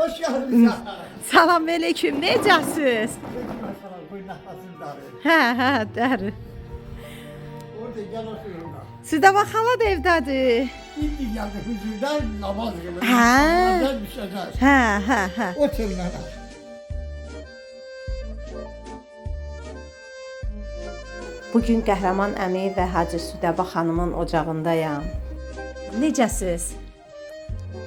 Hoş geldiniz. Salam aleyküm, necəsiz? Hə, dəri. Orada gel oturun. Sizdə baxala da evdədir. İndi geldi huzurdan namaz kılın. Ha. Namazdan düşeceğiz. Hə. Oturun ana. Bugün Qəhrəman əmi və Hacı Südəbə xanımın ocağındayam. Necəsiz?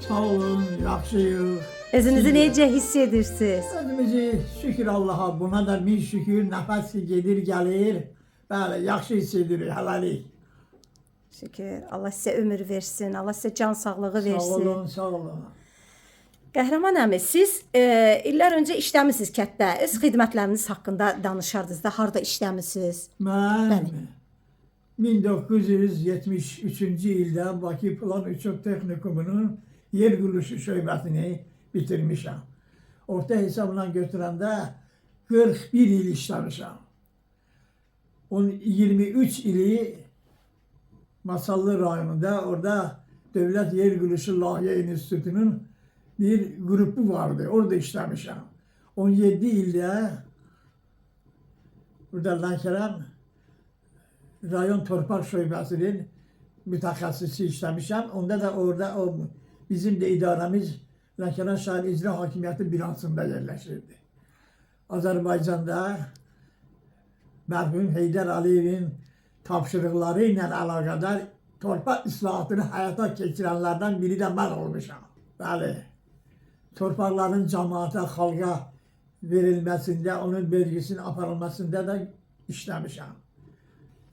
Sağ olun, yaxşıyıq. Özünüzü necə hiss edirsiniz? Özümüzü şükür Allah'a, buna da min şükür, nəfəs gedir, gəlir. Bəli, yaxşı hiss edirik, hələlik. Şükür. Allah sizə ömür versin, Allah sizə can sağlığı Sağ versin. olun, sağ olun. Qəhrəman əmi, siz illər öncə işləmisiniz kətdə. Öz xidmətləriniz haqqında danışardınız da, harda işləmisiniz? Mən Bəli. 1973-cü ildə Bakı Plan Uçuq Texnikumunun yer quruluşu şöbəsini bitirmişəm. Orta hesabla götürəndə 41 il işləmişəm. 23 ili Masallı rayonunda, orada Dövlət Yer Quruluşu Layihə İnstitutunun bir qrupu vardı, orada işləmişəm. 17 ildə burada Lənkəran rayon torpaq şöbəsinin mütəxəssisi işləmişəm. Onda da orada bizim də idarəmiz Lənkəran şəhər icra hakimiyyəti binasında yerləşirdi. Azərbaycanda mərhum Heydər Əliyevin tapşırıqları ilə əlaqədar torpaq islahatını həyata keçirənlərdən biri də mən olmuşam. Bəli, torpaqların cəmaata, xalqa verilməsində, onun bölgüsünün aparılmasında da işləmişəm.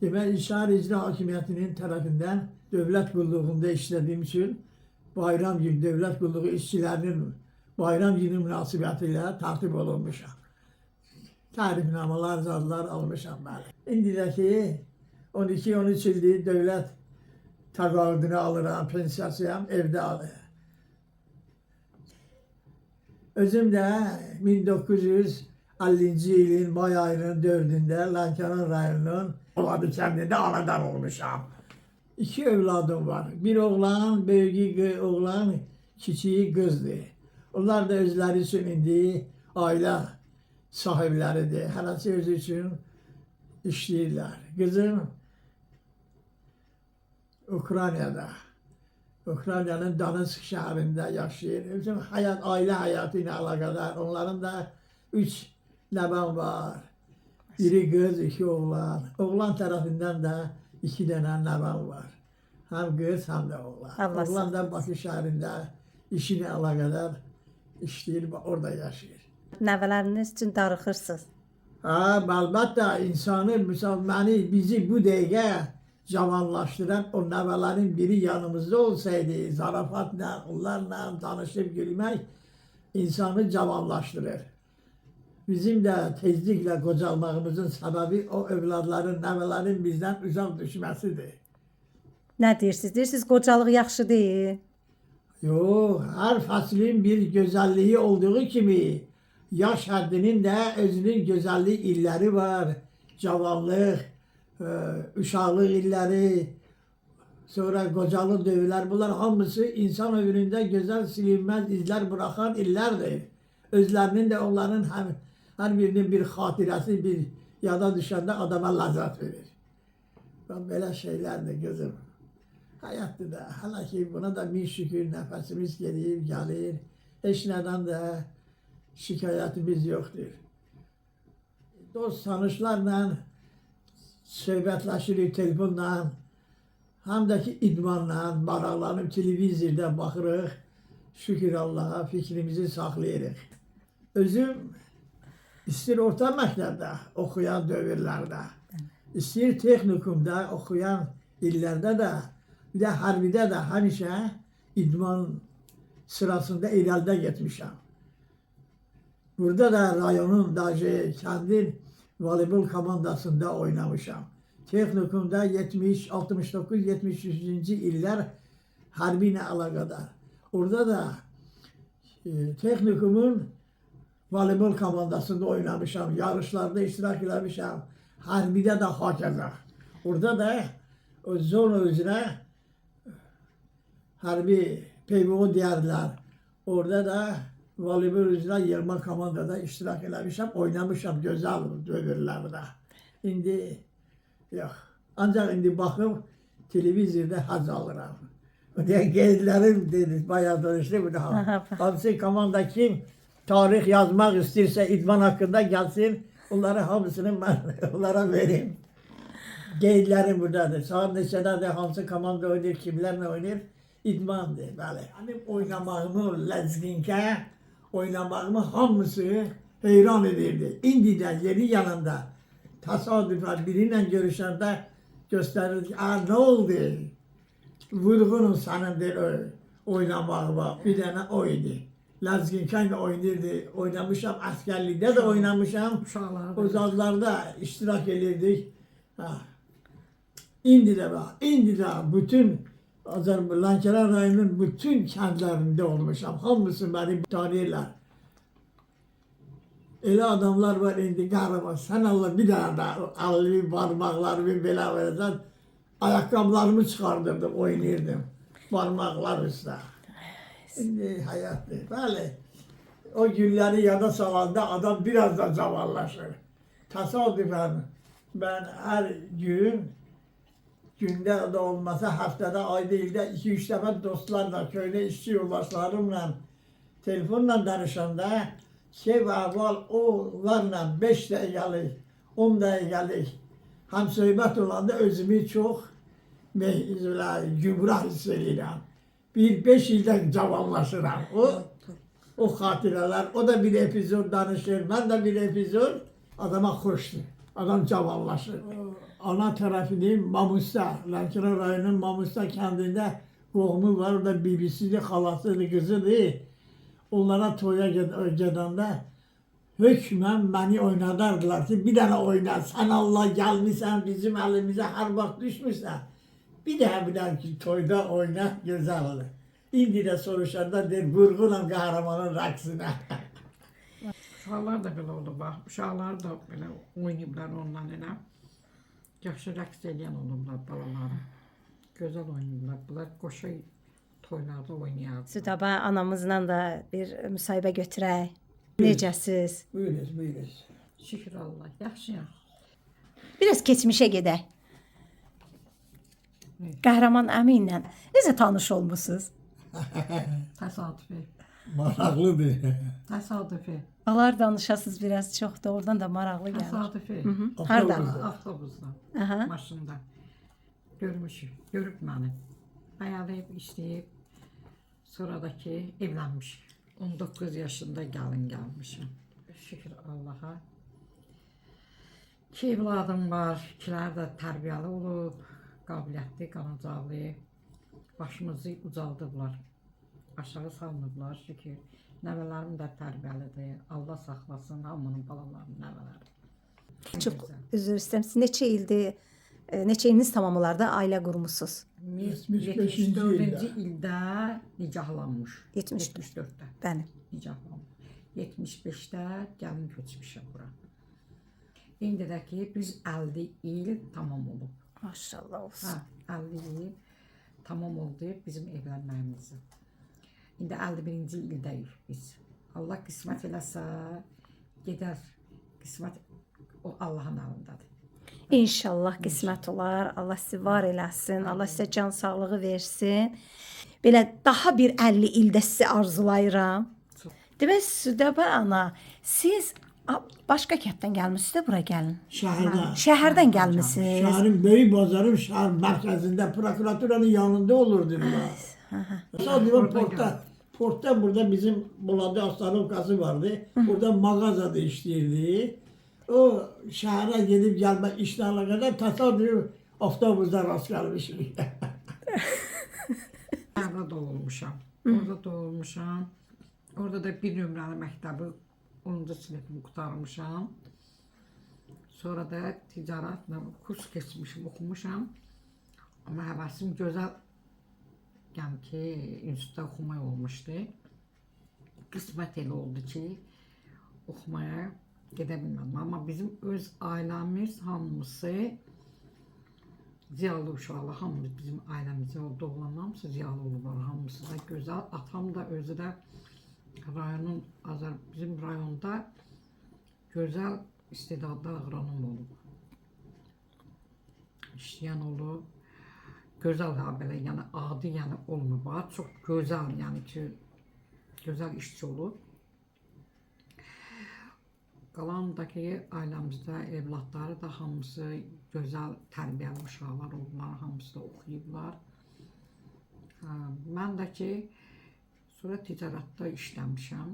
Deməli, şəhər icra hakimiyyətinin tərəfindən dövlət qulluğunda işlədiyim üçün bayram günü, dövlət qulluğu işçilərinin bayram günü münasibəti ilə tərtib olunmuşam. Tərifnamalar, zadlar almışam bəli. İndidəki 12-13 ildir dövlət təqaüdünü alıram, pensiyasıyam, evdə alıram. Özüm də 1950-ci ilin may ayının 4-də Lənkəran rayonunun Oladı kəndində anadan olmuşam. 2 övladım var. Bir oğlan, böyüyü oğlan, kiçiyi qızdır. Onlar da özləri üçün indi ailə sahibləridir. Hərəsi özü üçün işləyirlər. Qızım Ukraynada, Ukraynanın Donetsk şəhərində yaşayır. Özüm ailə həyatı ilə əlaqədar. Onların da 3 nəvəm var. Biri qız, 2 oğlan. Oğlan tərəfindən də 2 dənə nəvəm var. Həm qız, həm də oğlan. Oğlan da Bakı şəhərində işinə əlaqədar işləyir, orada yaşayır. Nəvələriniz üçün darıxırsınız. Əlbəttə, insanı, misal bizi bu dəqiqə cavanlaşdıran o nəvələrin biri yanımızda olsaydı, zarafatla, onlarla danışıb gülmək insanı cavanlaşdırır. Bizim də tezliklə qocalmağımızın səbəbi o övladların, nəvələrin bizdən uzaq düşməsidir. Nə deyirsiniz? Deyirsiniz qocalıq yaxşı deyil. Yox, hər fəslin bir gözəlliyi olduğu kimi yaş həddinin də özünün gözəllik illəri var. Cavanlıq, uşaqlıq illəri, sonra qocalıq dövrlər. Bunlar hamısı insan ömründə gözəl silinməz izlər bıraxan illərdir. Özlərinin də onların hər birinin bir xatirəsi, bir yada düşəndə adama ləzzət verir. Belə şeylərdir qızım. Həyatdır da, hələ ki buna da min şükür nəfəsimiz gelir, gəlir. Heç nədən də şikayətimiz yoxdur. Dost tanışlarla söhbətləşirik telefonla, həm də ki idmanla, maraqlanıb televizorda baxırıq. Şükür Allaha fikrimizi saxlayırıq. Özüm istəyir orta məktəbdə oxuyan dövrlərdə, istəyir texnikumda oxuyan illərdə də, bir də hərbidə də həmişə idman sırasında irəlidə getmişəm. Burada da rayonun, kəndin voleybol komandasında oynamışam. Texnikumda 69-73-cü illər hərbi ilə əlaqədar. Orada da texnikumun voleybol komandasında oynamışam, yarışlarda iştirak eləmişəm, hərbidə də hakəzə. Orada da zona üzrə hərbi PVO deyərlər. Orada da voleybol üzrə yığma komandada iştirak eləmişəm, oynamışam gözəl dövrlərdə. İndi yox. Ancaq indi baxıb televizorda haz alıram. Qeydlərim dedi, bayağı danışdı bu da. Hamısı komanda kim tarix yazmaq istəyirsə idman haqqında gəlsin, onları hamısını mən onlara verim. Qeydlərim buradadır. Saat neçədədir, hansı komanda oynayır, kimlərlə oynayır? İdmandır, bəli. Mənim oynamağımı, ləzginkə oynamağımı hamısı heyran edirdi. İndi də yeri yanında təsadüfən biri ilə görüşəndə göstərir ki, nə oldu? Vurğunum sənindir oynamağıma. Bir dənə o idi. Ləzginkə ilə oynayırdı. Oynamışam, əskərlikdə də oynamışam. O zamanlarda iştirak edirdik. İndi də bütün Lənkəran rayonunun bütün kəndlərində olmuşam. Hamısı məni tanıyırlar. Elə adamlar var indi qəhrəman. Sən Allah bir dənə də əlimi, barmaqlarımı belə verəcəksən. Ayaqqabılarımı çıxardırdım, oynayırdım. Barmaqlar üstə. İndi həyatdır. Bəli. O günləri yada salanda adam biraz da cavanlaşır. Təsadüfən mən hər gün gündə də olmasa həftədə, ayda, ildə 2-3 dəfə dostlarla, köynə işçi yoldaşlarımla telefonla danışanda sev əhval onlarla 5 dəqiqəlik, 10 dəqiqəlik həm söhbət olanda özümü çox gümrah hiss edirəm. 5 ildən cavanlaşıram. O xatirələr, o da bir epizod danışır, mən də bir epizod adama xoşdur. Adam cavanlaşır. Ana tərəfinin Mamusta, Lənkəran rayonunun Mamusta kəndində qohumu var, orada bibisidir, xalasıdır, qızıdır. Onlara toya gedəndə hökmən məni oynadardılar ki, bir dənə oyna, sən Allah gəlmirsən, bizim əlimizə hər vaxt düşmürsən. Bir dənə ki, toyda oyna, gözəl olur. İndi də soruşanda deyir, vurğunam qəhrəmanın rəqsinə. Uşaqlar da belə oldu, bax. Uşaqlar da belə oynayıblar ondan elə. Yaxşı rəqs edən olublar balaları. Gözəl oynayıblar. Bunlar qoşa toylarda oynayardı. Südaba anamızla da bir müsahibə götürək. Necəsiz? Buyuruz. Şükür Allah, yaxşıyam. Biraz keçmişə gedək. Qəhrəman əmi ilə necə tanış olmusunuz? Təsadüfi. Maraqlıdır. Təsadüfi. Alar danışasınız biraz çox da oradan da maraqlı gəlir. Təsadüfi. Harda? Avtobusda, maşında. Görmüşük, görüb məni. Ayarlayıb, işləyib. Sonra da ki, evlənmişik. 19 yaşında gəlin gəlmişim. Şükür Allaha. 2 evladım var, ikiləri də tərbiyəli olub, qabiliyyətli, qanacaqlı. Başımızı ucaldıblar. Aşağı salmırlar, şükür. Nəvələrim də tərbiyəlidir. Allah saxlasın hamının balalarının nəvələri. Çox üzr istəyirəm. Siz neçə ildir, neçə iliniz tamamlarda ailə qurmusunuz? 74-cü ildə nikahlanmış. 74-də Bəli. nikahlanmış. 75-də gəlin köçmüşəm bura. İndi də ki, biz 50 il tamam olub. Maşallah olsun. 50 il tamam oldu bizim evlənməyimizin. İndi 51-ci ildəyik biz. Allah qismət eləsə, gedər. Qismət o Allahın əlindədir. İnşallah qismət olar. Allah sizi var eləsin. Allah sizə can sağlığı versin. Belə daha bir 50 ildə sizi arzulayıram. Demək, Südaba ana, siz başqa kənddən gəlmisiniz də bura gəlin. Şəhərdən. Şəhərdən gəlmisiniz. Şəhərin böyük bazarı şəhər mərkəzində, prokuraturanın yanında olurdu. Sadəcə portda burada bizim Buladı Astanovkası vardı. Orada mağazada işləyirdi. O şəhərə gedib gəlmək işlə əlaqədar təsadüf avtobusda rast gəlmişik. Orada doğulmuşam. Orada doğulmuşam. Orada da 1 nömrəli məktəbi 10-cu sinifimi qutarmışam. Sonra da ticarətlə kurs keçmişim, oxumuşam. Amma həvəsim gözəl yəni ki, institutda oxumaq olmuşdu. Qismət elə oldu ki, oxumaya gedə bilmədim. Amma bizim öz ailəmiz hamısı ziyalı uşaqlar, hamımız bizim ailəmiz, orada olan hamısı ziyalı olublar, hamısı da gözəl. Atam da özü də bizim rayonda gözəl istedadlı agronom olub. İşləyən olub. Gözəl ha belə, yəni adi yəni olmur. Çox gözəl, yəni ki, gözəl işçi olub. Qalandakı ailəmizdə evladları da hamısı gözəl tərbiyəli uşaqlar oldular, hamısı da oxuyublar. Mən də ki, sonra ticarətdə işləmişəm.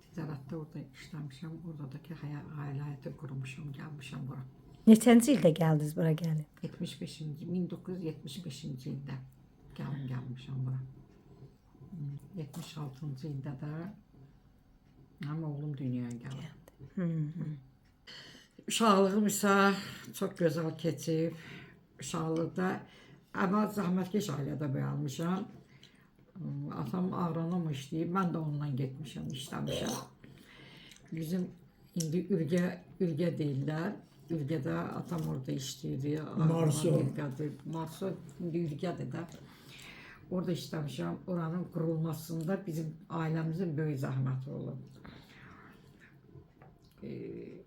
Ticarətdə orada işləmişəm, oradakı ailə həyatı qurmuşam, gəlmişəm bura. Neçənci ildə gəldiniz bura gəlin? 1975-ci ildə gəlmişəm bura. 76-cı ildə də mənim oğlum dünyaya gəldi. Uşaqlığım isə çox gözəl keçib. Uşaqlıqda əvvəl zəhmətkeş ailədə böyümüşəm. Atam agronom işləyib, mən də onunla getmişəm, işləmişəm. Bizim indi Ürgə deyirlər. Ürgədə atam orada işləyirdi. Marso, indi Ürgədir də. Orada işləmişəm. Oranın qurulmasında bizim ailəmizin böyük zəhməti olub.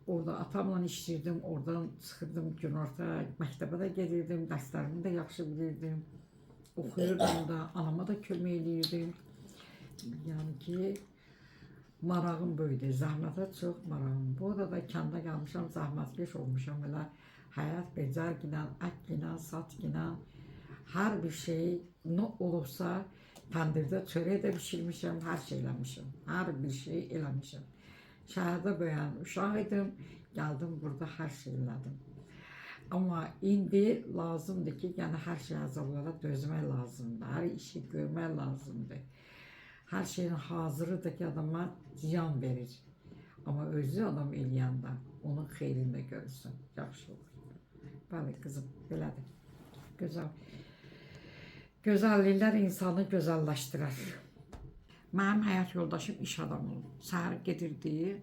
Orada atamla işləyirdim, oradan çıxırdım günorta, məktəbə də gedirdim, dərslərimi də yaxşı bilirdim. Oxuyurdum da, anama da kömək eləyirdim. Yəni ki, marağım böyüdü, zəhmətə çox marağım. Burada da kəndə gəlmişəm, zəhmətkeş olmuşam, elə həyat becərginə, əkginə, satginə, hər bir şey nə olursa, təndirdə çörək də bişirmişəm, hər şey eləmişəm, hər bir şey eləmişəm. Şəhərdə böyüyan uşaq idim, gəldim burada hər şey elədim. Amma indi lazımdır ki, yəni hər şey azablara dözmək lazımdır, hər işi görmək lazımdır. Hər şeyin hazırıdır ki, adama ziyan verir. Amma özü adam eləyəndə onun xeyrini də görürsün, yaxşı olur. Bəli, qızım, belədir. Gözəl. Gözəlliklər insanı gözəlləşdirər. Mənim həyat yoldaşım iş adamı olub. Səhər gedirdi,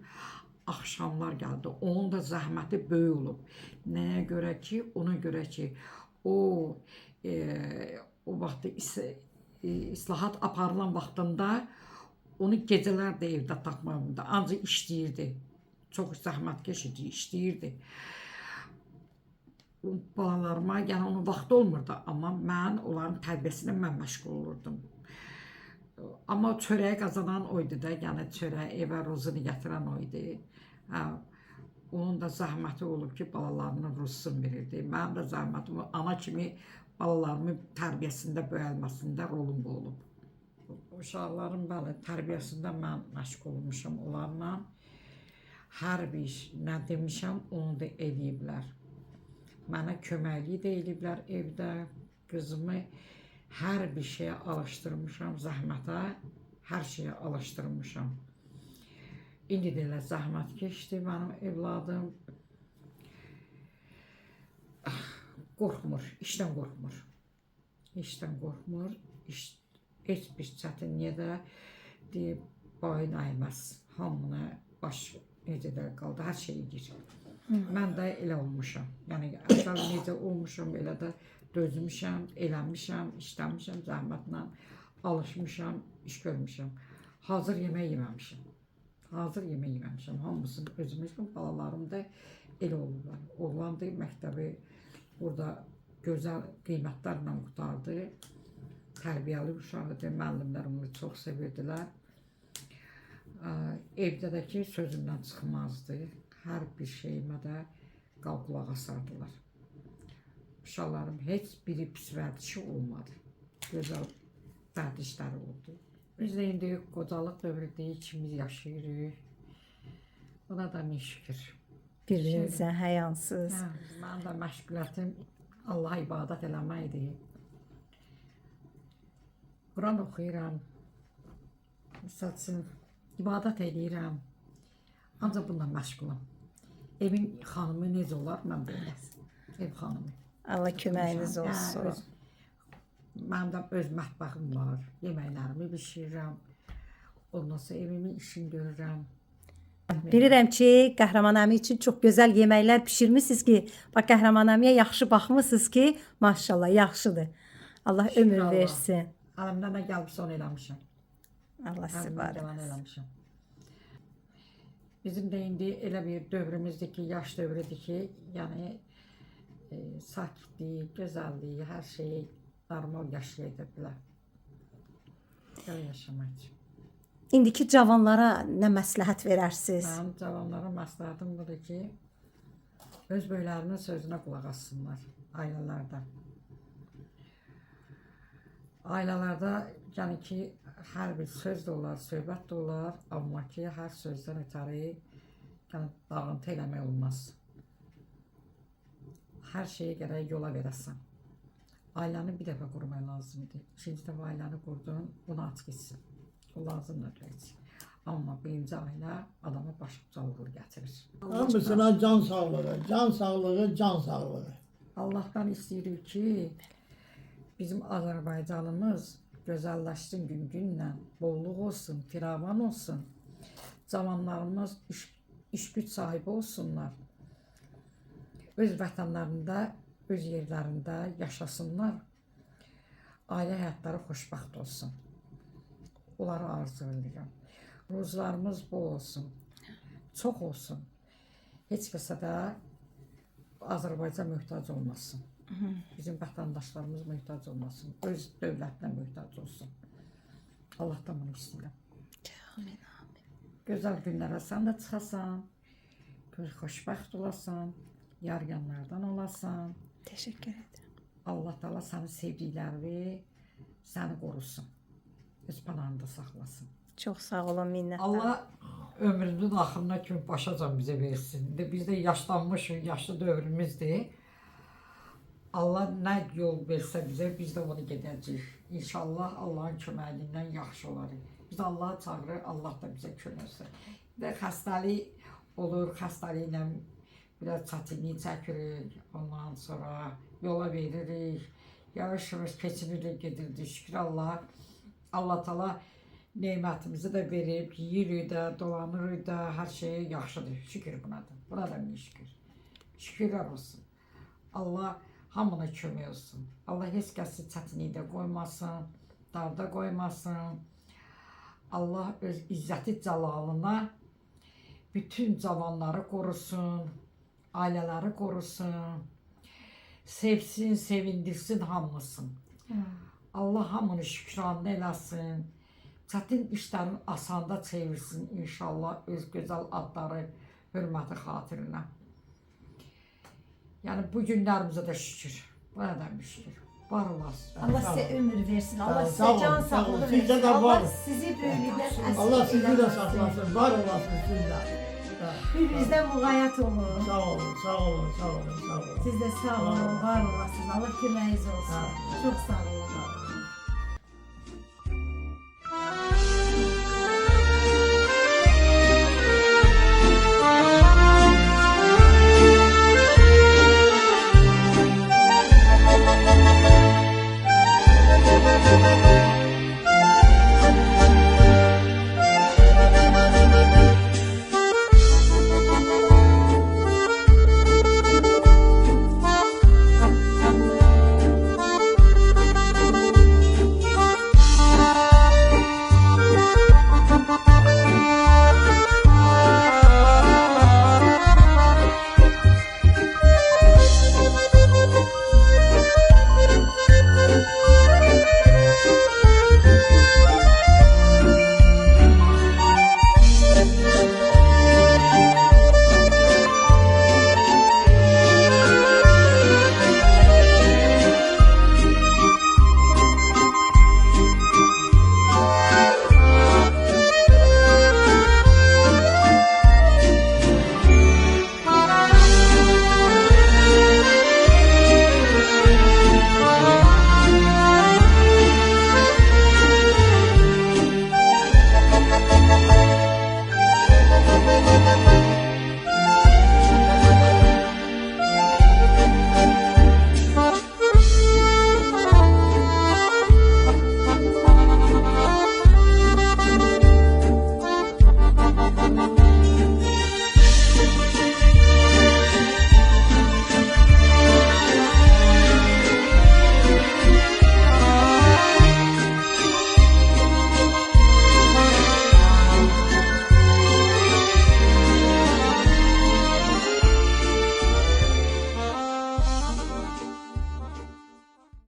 axşamlar gəldi. Onun da zəhməti böyük olub. Nəyə görə ki, ona görə ki, o vaxt islahat aparılan vaxtında onu gecələr də evdə tapmamdı. Ancaq işləyirdi. Çox zəhmətkeş idi, işləyirdi. Balalarıma, yəni onun vaxtı olmurdu. Amma mən onların tərbiyəsində mən məşğul olurdum. Amma çörəyi qazanan oydu da, yəni çörəyi evə ruzunu gətirən oydu. Onun da zəhməti olub ki, balalarının ruzusunu verirdi. Mənim də zəhmətim ana kimi balalarımın tərbiyəsində, böyəlməsində rolum olub. Uşaqların bəli, tərbiyəsində mən məşğul olmuşam onlarla. Hər bir iş, nə demişəm, onu da eləyiblər. Mənə köməklik də eləyiblər evdə. Qızımı hər bir şeyə alışdırmışam, zəhmətə, hər şeyə alışdırmışam. İndi də elə zəhmət keçdi mənim evladım. Qorxmur, işdən qorxmur. İşdən qorxmur, heç bir çətinliyə də deyib, boyun əyməz. Hamına baş necə də qaldı, hər şey edir. Mən də elə olmuşam. Yəni, əvvəl necə olmuşam, elə də dözmüşəm, eləmişəm, işləmişəm, zəhmətlə alışmışam, iş görmüşəm. Hazır yemək yeməmişəm. Hazır yemək yeməmişəm. Hamısını özümüzün balalarım da elə olurlar. Oğlan da məktəbi burada gözəl qiymətlərlə qutardı. Tərbiyəli uşaqdır, müəllimlər onu çox sevirdilər. Evdə də ki, sözümdən çıxmazdı. Hər bir şeyimə də qulaq asardılar. Uşaqlarım heç biri pis vərdişi olmadı. Gözəl vərdişləri oldu. Biz də indi qocalıq dövründə ikimiz yaşayırıq. Buna da min şükür. Bir-birinizə həyansız. Mənim də məşğuliyyətim Allaha ibadət eləməkdir. Quran oxuyuram. Məsəl üçün, ibadət edirəm. Ancaq bununla məşğulam. Evin xanımı necə olar, mən bilməz. Ev xanımı. Allah köməyiniz olsun. Mənim də öz mətbəxim var. Yeməklərimi bişirirəm. Ondan sonra evimin işini görürəm. Bilirəm ki, Qəhrəman əmi üçün çox gözəl yeməklər bişirmisiniz ki, bax Qəhrəman əmiyə yaxşı baxmısınız ki, maşallah yaxşıdır. Allah ömür versin. Əlimdən nə gəlibsə onu eləmişəm. Allah sizi var Yalan eləsin. eləmişəm. Bizim də indi elə bir dövrümüzdür ki, yaş dövrüdür ki, yəni sakitlik, gözəllik, hər şeyi normal yaşaya bilər. Gəl yaşamaq üçün. İndiki cavanlara nə məsləhət verərsiniz? Mənim cavanlara məsləhətim budur ki, öz böyüklərinin sözünə qulaq assınlar ailələrdə. Ailələrdə yəni ki, hər bir söz də olar, söhbət də olar, amma ki, hər sözdən ötəri yəni, dağıntı eləmək olmaz. Hər şeyə gərək yola verəsən. Ailəni bir dəfə qurmaq lazımdır. İkinci dəfə ailəni qurdun, bunu aç gitsin. O lazımdır deyəcək. Amma birinci ailə adama başıqcalığı gətirir. Hamısına can sağlığı, can sağlığı, can sağlığı. Allahdan istəyirik ki, bizim Azərbaycanımız gözəlləşsin gün-günlə, bolluq olsun, firavan olsun. Cavanlarımız iş güc sahibi olsunlar. Öz vətənlərində, öz yerlərində yaşasınlar. Ailə həyatları xoşbəxt olsun. Onları arzu edirəm. Ruzularımız bol olsun, çox olsun. Heç kəsə də Azərbaycan möhtac olmasın. Bizim vətəndaşlarımız möhtac olmasın. Öz dövlətinə möhtac olsun. Allahdan bunu istəyirəm. Amin. Gözəl günlərə sən də çıxasan, xoşbəxt olasan, yar yanlardan olasan. Təşəkkür edirəm. Allah Taala səni sevdiklərini səni qorusun. Öz panahında saxlasın. Çox sağ olun, minnətdaram. Allah ömrünün axırına kimi başacan bizə versin. Biz də yaşlanmışıq, yaşlı dövrümüzdür. Allah nə yol versə bizə, biz də onu gedəcəyik. İnşallah Allahın köməkliyindən yaxşı olarıq. Biz Allah'a çağırır, Allah da bizə köməksə. Və xəstəlik olur, xəstəliklə biraz çətinlik çəkirik. Ondan sonra yola veririk. Yavaş-yavaş keçinirik, gedirdik. Şükür Allah. Allah Taala nemətimizi də verib, yeyirik də, dolanırıq da, hər şey yaxşıdır. Şükür buna da. Buna da min şükür. Şükürlər olsun. Allah hamına kömək olsun. Allah heç kəsi çətinlikdə qoymasın, darda qoymasın. Allah öz izzəti cəlalına bütün cavanları qorusun, ailələri qorusun, sevsin, sevindirsin hamısın. Allah hamını şükranlı eləsin. Çətin işlərin asanda çevirsin inşallah öz gözəl adları, hörməti xatirinə. Yəni bu günlərimizə də şükür. Buna da şükür. Var olasın. Allah sizə ömür versin. Allah Sağ sizə olun, can sağ olun. sağlığı Sizdə versin. də Allah var. sizi böyüklərdən Allah sizi də eləməsin. saxlasın, var olasın siz də. Bir-birinizdən müğayət olun. Sağ olun, sağ olun, sağ olun, sağ olun. Siz də sağ olun, var olasınız. Allah köməyiniz olsun. Sağ olun. Çox sağ olun.